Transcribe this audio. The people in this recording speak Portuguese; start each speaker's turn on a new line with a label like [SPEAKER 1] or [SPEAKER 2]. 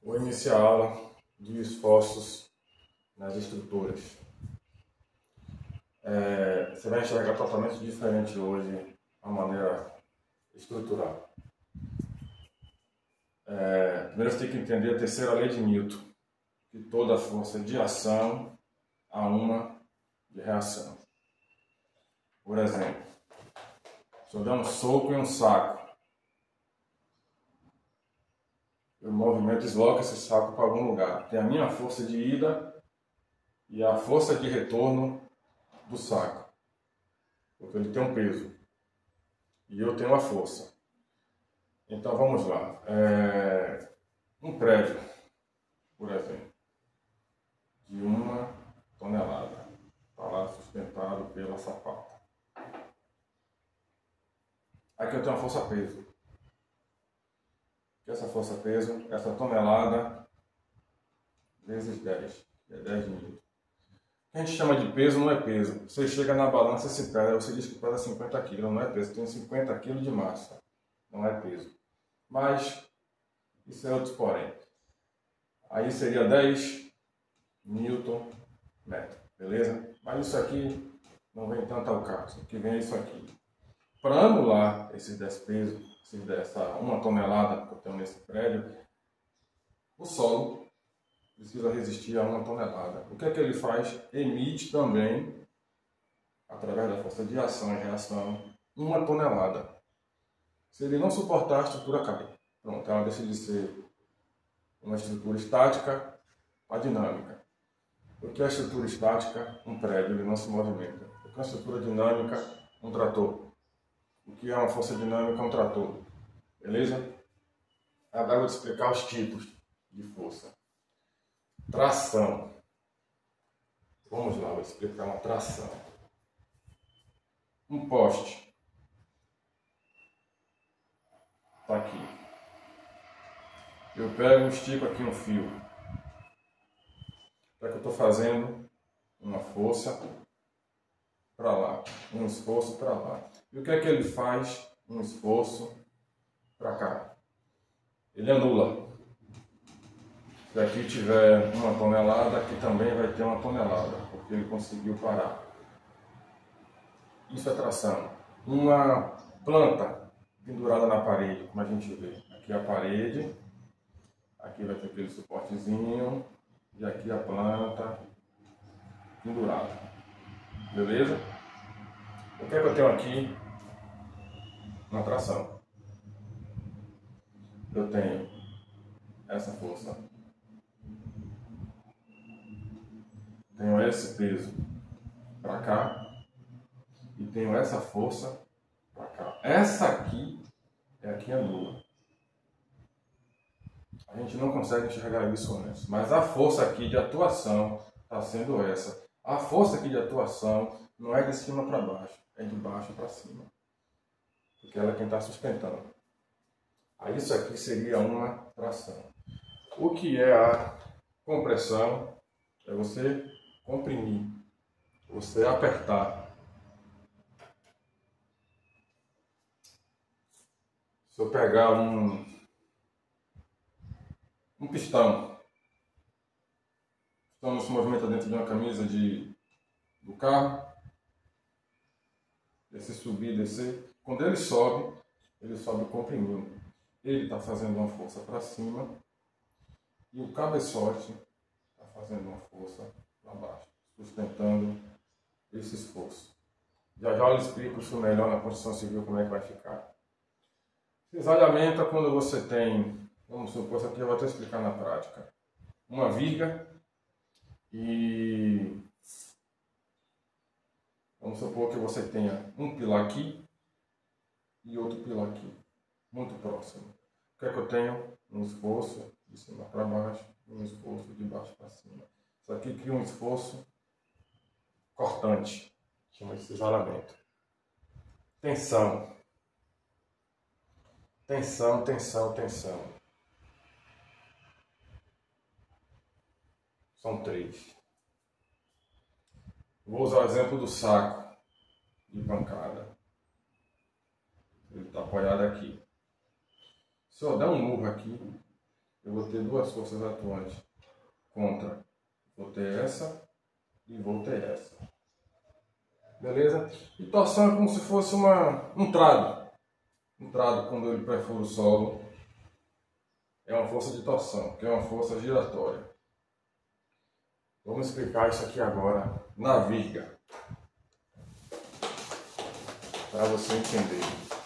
[SPEAKER 1] Vou iniciar a aula de esforços nas estruturas. Você vai enxergar totalmente diferente hoje a maneira estrutural. Primeiro você tem que entender a terceira lei de Newton, que toda força de ação há uma de reação. Por exemplo, se eu der um soco em um saco, o movimento desloca esse saco para algum lugar. Tem a minha força de ida e a força de retorno do saco, porque ele tem um peso e eu tenho a força. Então vamos lá. Um prédio, por exemplo, de 1 tonelada, está lá sustentado pela sapata. Aqui eu tenho a força-peso. Essa força-peso, essa tonelada, vezes 10, que é 10 mil. O que a gente chama de peso não é peso. Você chega na balança e se pesa, você diz que pesa 50 kg, não é peso. Tem 50 kg de massa, não é peso. Mas, isso é outro porém. Aí seria 10 Newton metro, beleza? Mas isso aqui não vem tanto ao caso, o que vem é isso aqui. Para anular esses 10 pesos, dessa 1 tonelada que eu tenho nesse prédio, o solo precisa resistir a 1 tonelada. O que é que ele faz? Emite também, através da força de ação e reação, 1 tonelada. Se ele não suportar, a estrutura cai. Pronto, ela deixa de ser uma estrutura estática para dinâmica. O que é a estrutura estática? Um prédio, ele não se movimenta. O que é a estrutura dinâmica? Um trator. O que é uma força dinâmica? Um trator. Beleza? Agora eu vou te explicar os tipos de força. Tração. Vamos lá, vou te explicar uma tração. Um poste. Está aqui. Eu pego e estico aqui um fio. Para que eu estou fazendo uma força para lá, um esforço para lá. E o que é que ele faz? Um esforço para cá. Ele anula. Se aqui tiver 1 tonelada, aqui também vai ter 1 tonelada, porque ele conseguiu parar. Isso é tração. Uma planta pendurada na parede, como a gente vê. Aqui a parede, aqui vai ter aquele suportezinho, e aqui a planta pendurada. Beleza? O que é que eu tenho aqui na tração? Eu tenho essa força. Tenho esse peso para cá e tenho essa força para cá. Essa aqui é a que anula. A gente não consegue enxergar isso antes, mas a força aqui de atuação está sendo essa. A força aqui de atuação não é de cima para baixo, é de baixo para cima, porque ela é quem está sustentando. Aí isso aqui seria uma tração. O que é a compressão? É você comprimir, você apertar. Se eu pegar um pistão não se movimenta dentro de uma camisa do carro, esse subir e descer, quando ele sobe comprimindo. Ele está fazendo uma força para cima e o cabeçote está fazendo uma força para baixo, sustentando esse esforço. Já já eu explico isso melhor na construção civil, como é que vai ficar. Cisalhamento é quando você tem, vamos supor, isso aqui eu vou até explicar na prática, uma viga e vamos supor que você tenha um pilar aqui e outro pilar aqui, muito próximo. O que é que eu tenho? Um esforço de cima para baixo e um esforço de baixo para cima. Isso aqui cria um esforço cortante, chama-se cisalhamento. Tensão. Tensão, tensão, tensão. São 3. Vou usar o exemplo do saco de pancada. Ele está apoiado aqui. Se eu der um murro aqui, eu vou ter duas forças atuantes contra. Vou ter essa e vou ter essa. Beleza? E torção é como se fosse um trado. Um trado, quando ele perfura o solo, é uma força de torção, que é uma força giratória. Vamos explicar isso aqui agora na viga, para você entender.